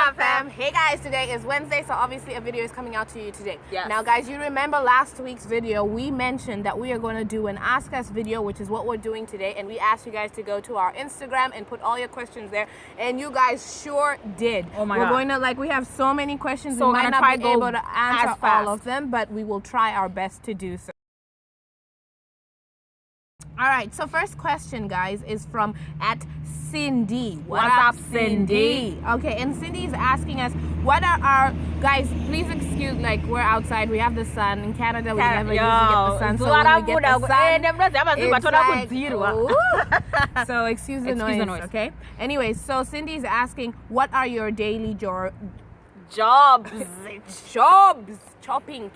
up, fam? Hey guys, today is Wednesday, so obviously a video is coming out to you today. Yes. Now guys, you remember last week's video, we mentioned that we are going to do an Ask Us video, which is what we're doing today, and we asked you guys to go to our Instagram and put all your questions there, and you guys sure did. Oh my God. We're God. going to, we have so many questions, So we we're might gonna not try be go able to answer as fast. all of them, but we will try our best to do so. All right, so first question, guys, is from @Cindy. What's up, Cindy? Okay, and Cindy is asking us, what are our guys? Please excuse, we're outside. We have the sun in Canada. We never usually get the sun, so when we get the sun, it's like, so excuse the noise. Okay. Anyway, so Cindy is asking, what are your daily Jobs. Chopping.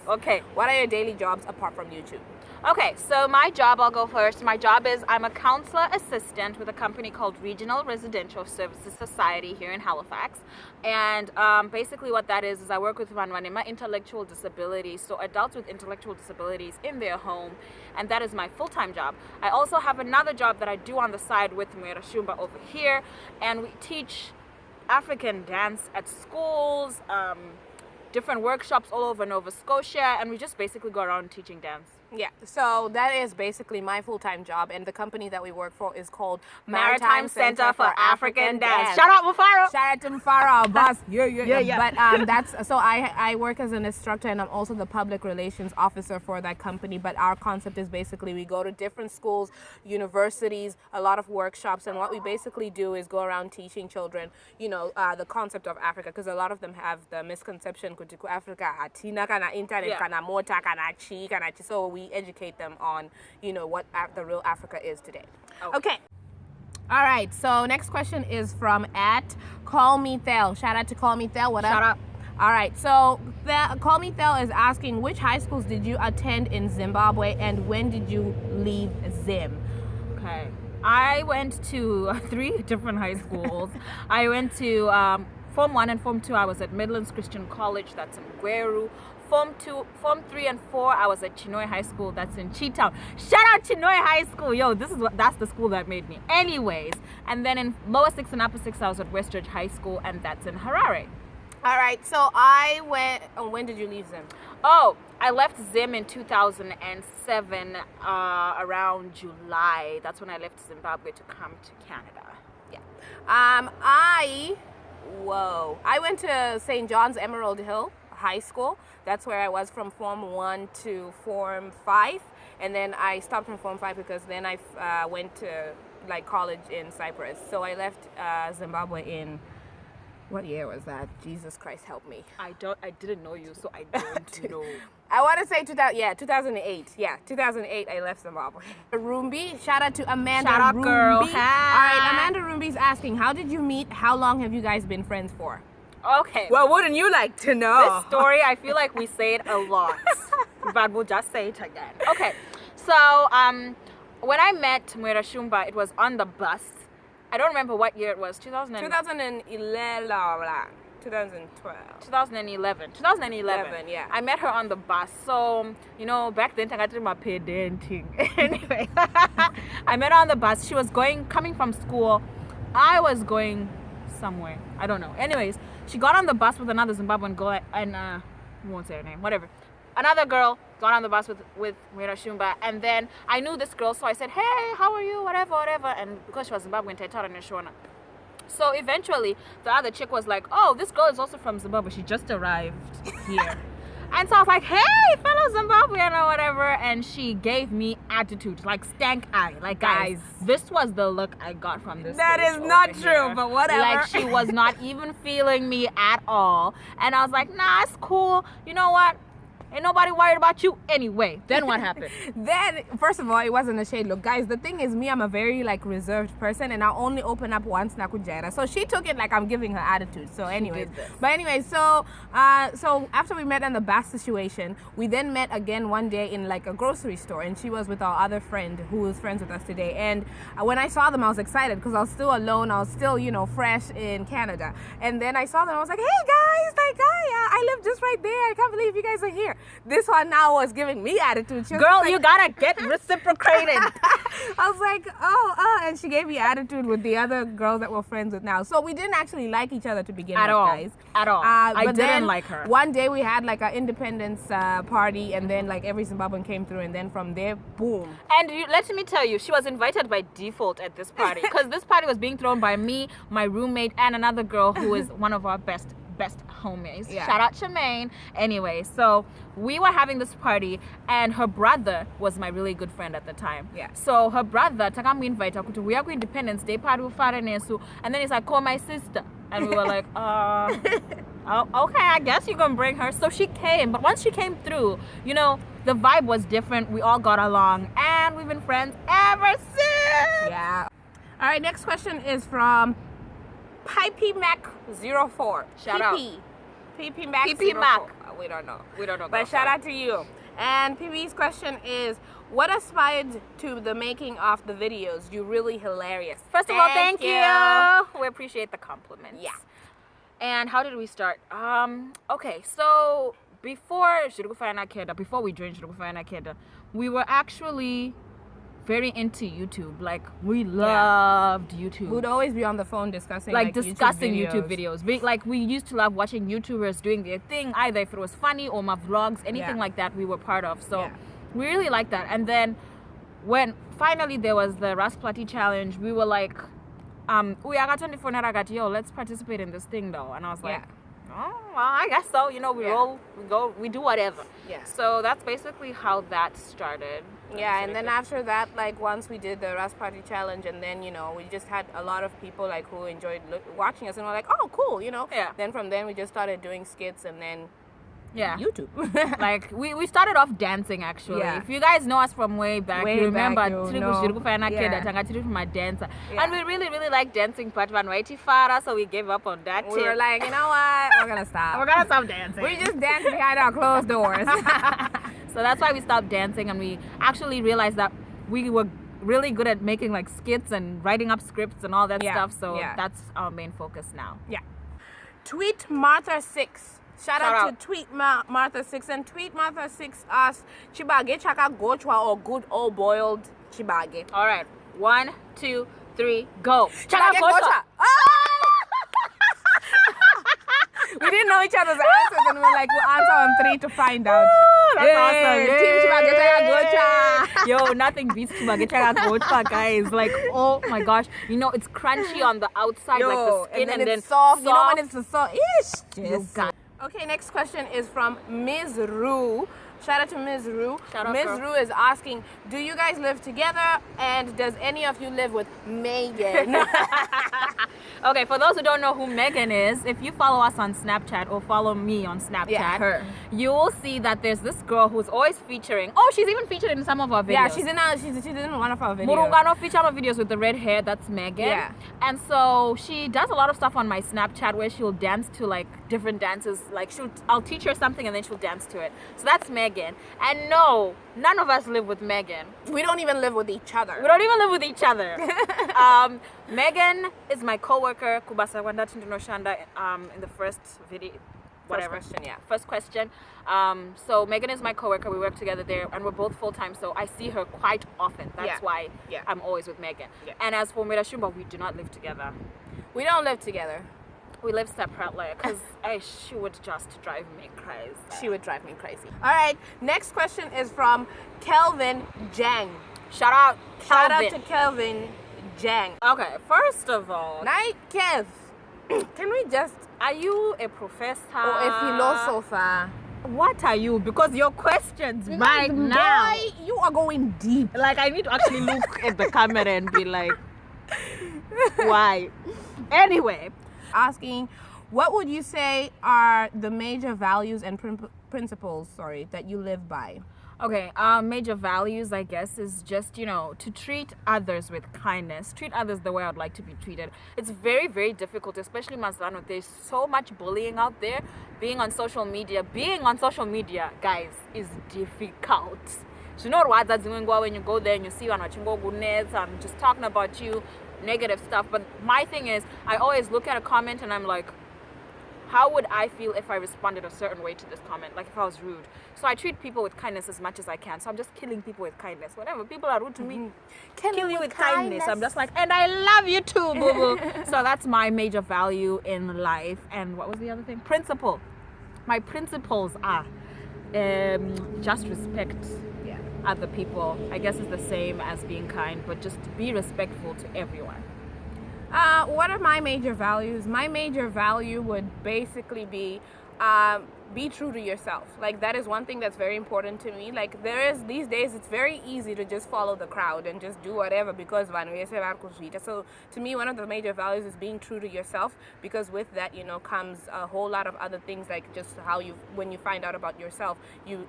Okay. What are your daily jobs apart from YouTube? Okay, so my job, I'll go first. My job is I'm a counselor assistant with a company called Regional Residential Services Society here in Halifax. And basically what that is I work with vanwanema intellectual disabilities, so adults with intellectual disabilities in their home. And that is my full-time job. I also have another job that I do on the side with Mwera Shumba over here. And we teach African dance at schools, different workshops all over Nova Scotia. And we just basically go around teaching dance. Yeah, so that is basically my full-time job, and the company that we work for is called Maritime Center for African Dance. Shout out Mufaro! Shout out to Mufaro, our boss. Yeah. But that's so I work as an instructor, and I'm also the public relations officer for that company. But our concept is basically we go to different schools, universities, a lot of workshops, and what we basically do is go around teaching children, the concept of Africa, because a lot of them have the misconception kutiku Africa hatina kana internet kana mota kana chi kana chi. So we educate them on, what the real Africa is today. Okay. All right. So next question is from @CallMeThel. Shout out to CallMeThel. What up? Shout out. All right. So CallMeThel is asking, which high schools did you attend in Zimbabwe, and when did you leave Zim? Okay. I went to 3 different high schools. I went to Form 1 and Form 2. I was at Midlands Christian College. That's in Gweru. Form 3 and 4, I was at Chinhoyi High School. That's in Cheetown. Shout out Chinhoyi High School. Yo, that's the school that made me. Anyways, and then in lower 6 and upper 6, I was at Westridge High School, and that's in Harare. All right. So I went. When did you leave Zim? Oh, I left Zim in 2007, around July. That's when I left Zimbabwe to come to Canada. Yeah. I went to St. John's Emerald Hill High School. That's where I was from Form 1 to Form 5, and then I stopped from Form 5 because then I went to college in Cyprus. So I left Zimbabwe in, what year was that? Jesus Christ, help me. I didn't know you, so I don't know. I want to say 2008. Yeah, 2008 I left Zimbabwe. Rumbi, shout out to Amanda. Shout out, Rumbi. girl. All right, Amanda Rumbi's asking, how did you meet? How long have you guys been friends for? Okay. Well, wouldn't you like to know? This story, I feel like we say it a lot, but we'll just say it again. Okay, so when I met Mwera Shumba, it was on the bus. I don't remember what year it was. 2011. 2011. Yeah. I met her on the bus. So, back then I did my parenting. Anyway, I met her on the bus. She was coming from school. I was going somewhere. I don't know. Anyways, she got on the bus with another Zimbabwean girl, and we won't say her name, whatever. Another girl got on the bus with Mwera Shumba, and then I knew this girl, so I said, hey, how are you, whatever, and because she was Zimbabwean, Taitara Neshona. So eventually, the other chick was like, oh, this girl is also from Zimbabwe, she just arrived here. And so I was like, hey, fellow Zimbabwean or whatever, and she gave me attitude, stank eye. Guys, this was the look I got from this. That is not true, but whatever. She was not even feeling me at all. And I was like, nah, it's cool. You know what? Ain't nobody worried about you anyway. Then what happened? Then, first of all, it wasn't a shade. Look, guys, the thing is, me, I'm a very reserved person, and I only open up once nakujera. So she took it like I'm giving her attitude. So anyways, so after we met in the bus situation, we then met again one day in a grocery store, and she was with our other friend who is friends with us today. And when I saw them, I was excited because I was still alone. I was still, fresh in Canada. And then I saw them. I was like, hey guys, I live just right there. I can't believe you guys are here. this one now was giving me attitude. She was Girl, like, you gotta get reciprocated. I was like, oh, and she gave me attitude with the other girls that we're friends with now. So we didn't actually like each other to begin with, guys. At all. I But didn't then like her. One day we had like an independence party, and then like every Zimbabwean came through, and then from there, boom. And let me tell you, she was invited by default at this party because this party was being thrown by me, my roommate, and another girl who is one of our best homies. Yeah. Shout out Shemaine. Anyway, so we were having this party, and her brother was my really good friend at the time. Yeah. So her brother takam invite akuti we are going Independence Day party ufare nesu, and then he's like, call my sister, and we were like, oh, okay, I guess you can bring her. So she came, but once she came through, you know, the vibe was different. We all got along, and we've been friends ever since. Yeah. All right, next question is from Pipey Mac 04. Shout out. PP Mac. PP 04. Mac. We don't know. But But shout out to you. And PP's question is, what aspired to the making of the videos? You're really hilarious. First of all, thank you. We appreciate the compliments. Yeah. And how did we start? Okay, so before before we joined Shutagals Keda, we were actually very into YouTube. Like, we loved YouTube. We'd always be on the phone discussing discussing YouTube videos. We used to love watching YouTubers doing their thing, either if it was funny or my vlogs, anything like that we were part of. So we really liked that. And then when finally there was the Rasplati challenge, we were like, yo, let's participate in this thing though. And I was like, oh, well, I guess so. You know, we roll, we go, we do whatever. Yeah. So that's basically how that started. Yeah, and then after that, like, once we did the Ras Party Challenge, and then, you know, we just had a lot of people, like, who enjoyed watching us, and we're like, oh, cool, you know? Yeah. Then from then, we just started doing skits, and then YouTube. Like, we started off dancing, actually. Yeah. If you guys know us from way back, you remember Yeah. my dancer. Yeah. And we really, really like dancing, but Fara, so we gave up on that. We were like, you know what? We're going to stop. we're gonna stop dancing. We just dance behind our closed doors. So that's why we stopped dancing, and we actually realized that we were really good at making like skits and writing up scripts and all that stuff. So that's our main focus now. Yeah. Tweet Martha6. Shout out to Tweet Martha6. And Tweet Martha6 asked, Chibage chaka gochwa or good old boiled chibage? All right. 1, 2, 3, go. Chibage gochwa. We didn't know each other's answers, and we were like, we'll answer on 3 to find out. That's awesome. Team Chibage gochwa. Yo, nothing beats Chibage gochwa, guys. Like, oh my gosh. You know, it's crunchy on the outside, like the skin, and then it's soft. You know when it's soft? You got. Okay, next question is from Ms. Ru. Shout out to Ms. Ru. Shout out, Ms. girl. Ru is asking, do you guys live together, and does any of you live with Megan? Okay, for those who don't know who Megan is, if you follow us on Snapchat or follow me on Snapchat, her. you will see that there's this girl who's always featuring. Oh, she's even featured in some of our videos. Yeah, she's in one of our videos. Murungano feature on videos with the red hair. That's Megan. Yeah. And so she does a lot of stuff on my Snapchat where she'll dance to like different dances. Like I'll teach her something and then she'll dance to it. So that's Megan. And no, none of us live with Megan. We don't even live with each other. We don't even live with each other. Megan is my coworker. Kubasa Wanda Shanda in the first video. Whatever. First question. So Megan is my coworker. We work together there, and we're both full time. So I see her quite often. That's why I'm always with Megan. Yeah. And as for Mirashumba, we do not live together. We don't live together. We live separately because she would just drive me crazy. She would drive me crazy. All right. Next question is from Kelvin Jang. Shout out, Kelvin. Shout out to Kelvin Jang. Okay. First of all, Night Kev. Can we just? Are you a professor Or a philosopher? What are you? Because your questions right now, Boy, you are going deep. like I need to actually look at the camera and be like, why? Anyway, Asking, what would you say are the major values and principles, that you live by? okay, major values, I guess, is just, to treat others with kindness, treat others the way I'd like to be treated. It's very, very difficult, especially Mazano. There's so much bullying out there. Being on social media, guys, is difficult. You know what that's doing when you go there and you see on goodness, I'm just talking about you, negative stuff. But my thing is, I always look at a comment and I'm like, how would I feel if I responded a certain way to this comment, like if I was rude? So I treat people with kindness as much as I can. So I'm just killing people with kindness. Whenever people are rude to me, kill you with kindness. I'm just like, and I love you too, boo boo. So that's my major value in life. And what was the other thing? Principle. My principles are just respect other people. I guess it's the same as being kind, but just be respectful to everyone. What are my major values? My major value would basically be true to yourself. Like, that is one thing that's very important to me. Like, these days it's very easy to just follow the crowd and just do whatever because so to me, one of the major values is being true to yourself, because with that, comes a whole lot of other things, like just how when you find out about yourself,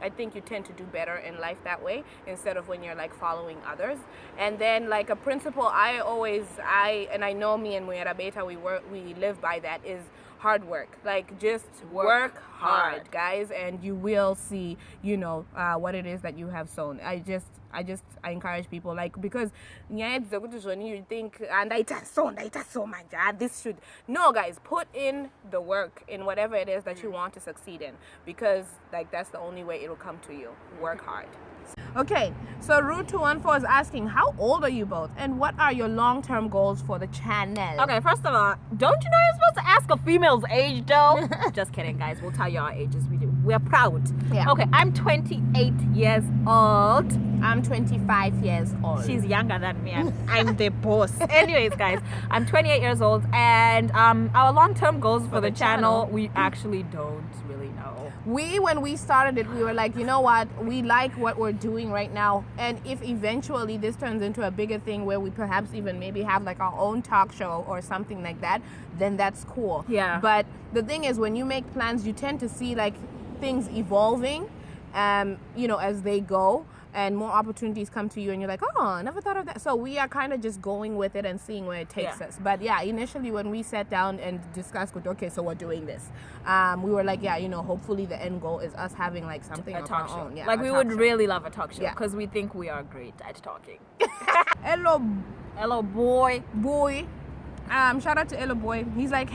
I think you tend to do better in life that way instead of when you're like following others. And then like a principle I know me and Muyera Beta, we live by that, is hard work. Like, just work hard, guys, and you will see, what it is that you have sown. I encourage people, like, because you think, and this should, no, guys, put in the work in whatever it is that you want to succeed in, because like that's the only way it'll come to you. Work hard. Okay, so Ru214 is asking, how old are you both, and what are your long-term goals for the channel? Okay, first of all, don't you know you're supposed to ask a female's age, though? Just kidding, guys. We'll tell you our ages. We're proud. Yeah. Okay, I'm 28 years old. I'm 25 years old. She's younger than me, and I'm the boss. Anyways, guys, I'm 28 years old, and our long-term goals for the channel, we actually don't really know. When we started it, we were like, you know what? We like what we're doing right now. And if eventually this turns into a bigger thing where we perhaps even maybe have like our own talk show or something like that, then that's cool. Yeah. But the thing is, when you make plans, you tend to see like things evolving, as they go. And more opportunities come to you, and you're like, oh, I never thought of that. So we are kind of just going with it and seeing where it takes us. But yeah, initially when we sat down and discussed, okay, so we're doing this, we were like, hopefully the end goal is us having like something a of talk our show. own. Yeah, like we would really love a talk show, because we think we are great at talking. Hello boy. Shout out to Hello boy. He's like,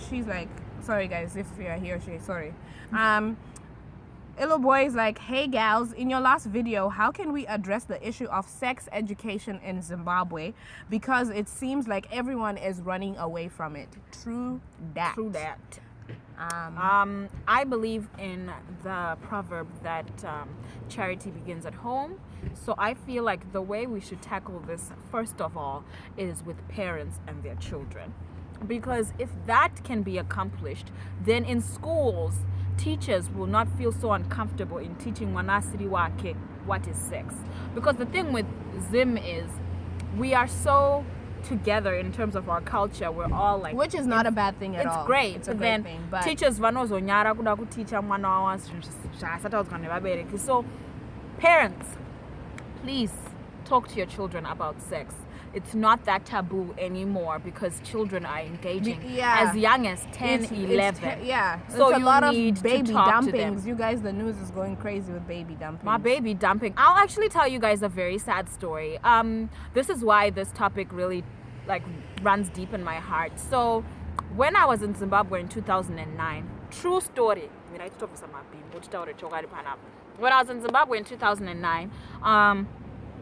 she's like, sorry guys if you're here, sorry. Hello boy is like, hey gals, in your last video, how can we address the issue of sex education in Zimbabwe? Because it seems like everyone is running away from it. True that. I believe in the proverb that charity begins at home. So I feel like the way we should tackle this, first of all, is with parents and their children. Because if that can be accomplished, then in schools, teachers will not feel so uncomfortable in teaching Wanasiri Wake what is sex. Because the thing with Zim is, we are so together in terms of our culture. We're all like, which is not a bad thing at all. It's great. It's a great thing. But teachers vanozonyara kuda kuticha mwana wawo zvasati vabereki. So parents, please talk to your children about sex. It's not that taboo anymore, because children are engaging as young as 10, 11. So you a lot of need baby to talk to dumpings. them. You guys, the news is going crazy with baby dumpings. My baby dumping. I'll actually tell you guys a very sad story. This is why this topic really runs deep in my heart. So when I was in Zimbabwe in 2009, true story. When I was in Zimbabwe in 2009,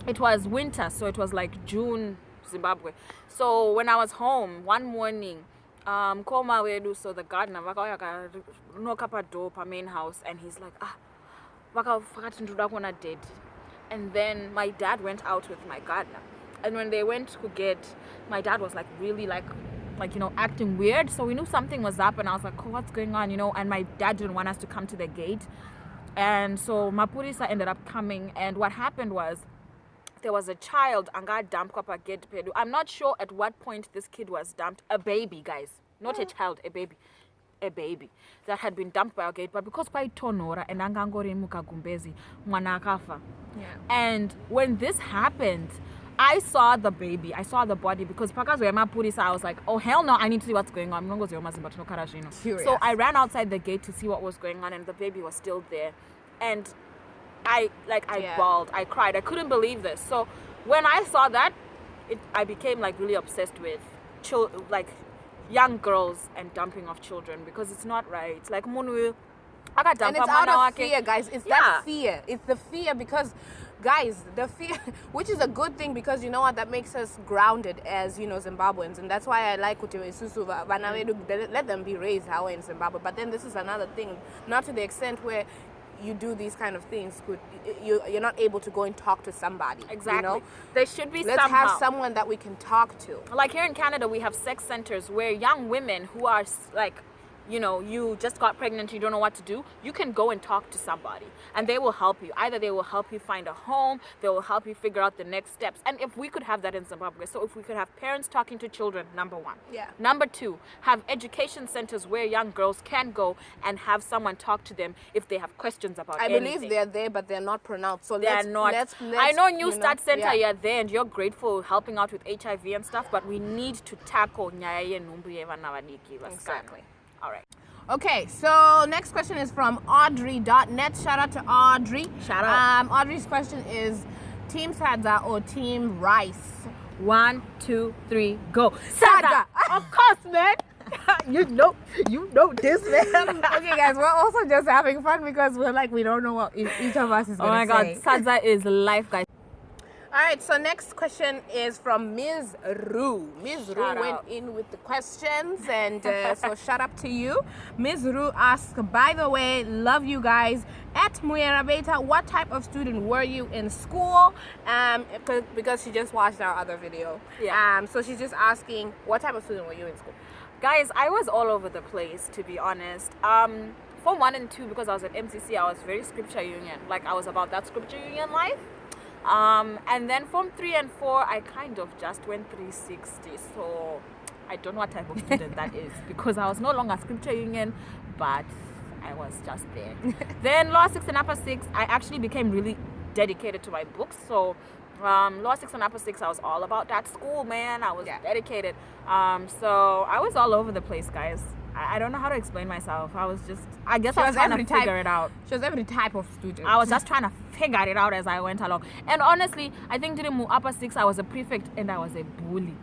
it was winter, so it was like June, Zimbabwe. So when I was home one morning, Koma Wedu, so the gardener, knock up a door per main house, and he's like, dead. And then my dad went out with my gardener. And when they went to get, my dad was like really acting weird. So we knew something was up, and I was like, oh, what's going on, And my dad didn't want us to come to the gate. And so Mapurisa ended up coming, and what happened was, there was a child anga dumped up a gate pedu. I'm not sure at what point this kid was dumped. A baby, guys, not a child, a baby that had been dumped by a gate, but because quite tonora and angangori mukagumbezi mwana akafa. And when this happened, I saw the baby, I saw the body, because I was like, oh hell no, I need to see what's going on. So I ran outside the gate to see what was going on, and the baby was still there. And I bawled, I cried, I couldn't believe this. So when I saw that, I became really obsessed with young girls and dumping of children, because it's not right. Like Munu, And it's out of fear, guys. It's Yeah. that fear. It's the fear because, guys, the fear, which is a good thing because you know what, that makes us grounded as, you know, Zimbabweans. And that's why I like Kutiwe Susu, let them be raised how in Zimbabwe. But then this is another thing, not to the extent where you do these kind of things, you're not able to go and talk to somebody. Exactly. You know? There should be Let's somehow. have someone that we can talk to. Like here in Canada, we have sex centers where young women who are like, you know, you just got pregnant, you don't know what to do, you can go and talk to somebody and they will help you. Either they will help you find a home, they will help you figure out the next steps. And if we could have that in Zimbabwe, so if we could have parents talking to children, number one. Yeah. Number two, have education centers where young girls can go and have someone talk to them if they have questions about I anything. believe they're there, but they're not pronounced. So They're let's, not. let's, I know you New Start Center, yeah. you're there and you're grateful helping out with HIV and stuff, but we need to tackle nyaya yenhumbu yevana vadiki vasikana. Exactly. All right. Okay, so next question is from Audrey.net. Shout out to Audrey. Shout out. Audrey's question is Team Sadza or Team Rice? 1, 2, 3, go. Sadza. Of course, man. you know this, man. Okay, guys, we're also just having fun because we're like, we don't know what each of us is Oh going my to say. God, Sadza is life, guys. All right, so next question is from Ms. Ru. Ms. Ru Shout went out. in with the questions, and so shout out to you. Ms. Ru asked, by the way, love you guys. At Muyera Beta, what type of student were you in school? Because she just watched our other video. Yeah. So she's just asking, what type of student were you in school? Guys, I was all over the place, to be honest. Form 1 and 2, because I was at MCC, I was very scripture union. Like, I was about that scripture union life. And then Form 3 and 4, I kind of just went 360. So I don't know what type of student that is, because I was no longer scripture union, but I was just there. Then Lower 6 and Upper 6, I actually became really dedicated to my books. So Lower 6 and Upper 6, I was all about that school, man. I was dedicated. So I was all over the place, guys. I don't know how to explain myself. I was just, I guess I was trying to figure it out. She was every type of student. I was just trying to figure it out as I went along. And honestly, I think during my upper 6, I was a prefect and I was a bully.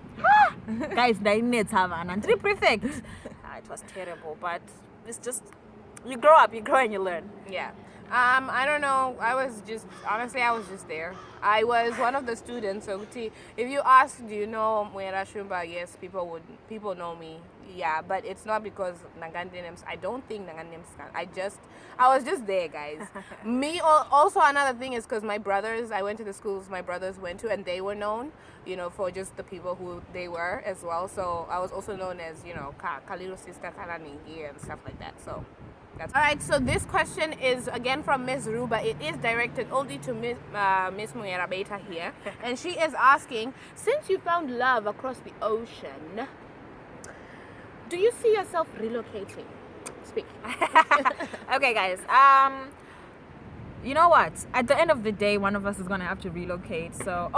Guys, they need to have an prefect. It was terrible, but it's just, you grow up, you grow and you learn. Yeah. I don't know. I was just there. I was one of the students. So if you ask, do you know Mwera Shumba? Yes, people know me. Yeah, but it's not because Nangandinems. I don't think Nangandinems can. I was just there, guys. Me also another thing is because my brothers, I went to the schools my brothers went to, and they were known, you know, for just the people who they were as well. So I was also known as, you know, Kalilu sister, Kalaningi and stuff like that. So. All right, so this question is again from Ms. Ruba. It is directed only to Miss Muyera Beta here. And she is asking, since you found love across the ocean, do you see yourself relocating? Speak. Okay, guys. You know what? At the end of the day, one of us is going to have to relocate. So,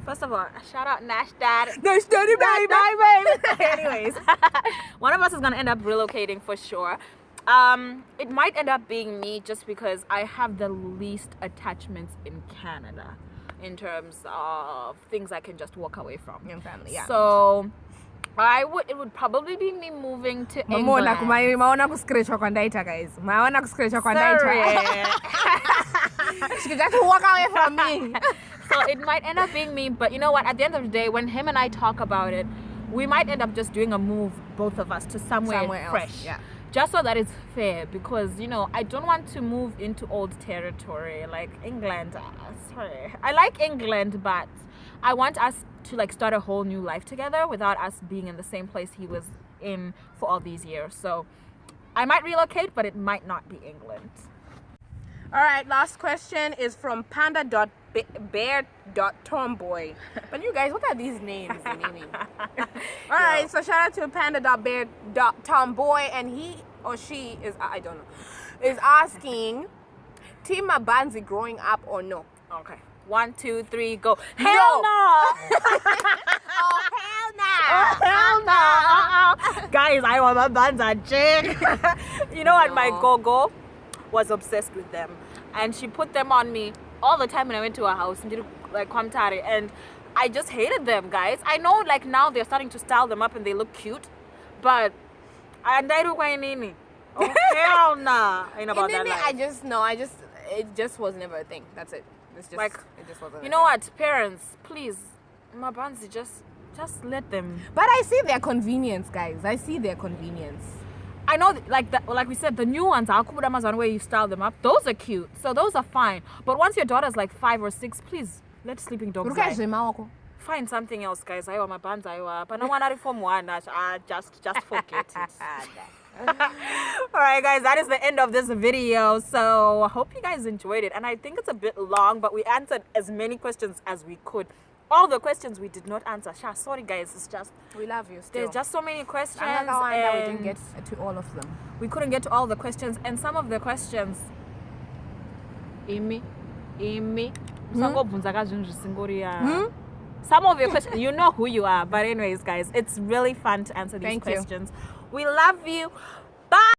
first of all, shout out Nash Dad. Nash Daddy, baby. Anyways, one of us is going to end up relocating for sure. It might end up being me just because I have the least attachments in Canada in terms of things I can just walk away from. Your family, yeah. So it would probably be me moving to England. Guys. She can just walk away from me. So it might end up being me, but you know what? At the end of the day, when him and I talk about it, we might end up just doing a move, both of us, to somewhere fresh. Else, yeah. Just so that it's fair, because, you know, I don't want to move into old territory like England. Sorry. I like England, but I want us to like start a whole new life together without us being in the same place he was in for all these years. So I might relocate, but it might not be England. All right, last question is from panda.bear.tomboy. But you guys, what are these names meaning? All right, so shout out to panda.bear.tomboy, and he or she is, I don't know, is asking, Team Mabanzi growing up or no? Okay. 1, 2, 3, go. Hell no! Oh, hell no! Oh, hell no! Guys, I want my banza chick. You know what? My gogo was obsessed with them, and she put them on me all the time when I went to her house and did like and I just hated them, guys. I know like now they're starting to style them up and they look cute, But and I don't nini. Oh hell nah. Ain't about that life. It just was never a thing. That's it. It's just Like, it just wasn't. You know what, parents, please, my banzi, just let them. But I see their convenience, guys. I see their convenience. I know, like we said, the new ones, Amazon, where you style them up, those are cute. So those are fine. But once your daughter's like 5 or 6, please let sleeping dogs lie. Find something else, guys. I want my bands. But I want to reform one. Just forget it. All right, guys, that is the end of this video. So I hope you guys enjoyed it. And I think it's a bit long, but we answered as many questions as we could. All the questions we did not answer. Sorry, guys. It's just we love you still. There's just so many questions. And we didn't get to all of them. We couldn't get to all the questions, and some of the questions. Some of your questions, you know who you are. But anyways, guys, it's really fun to answer these questions. We love you. Bye.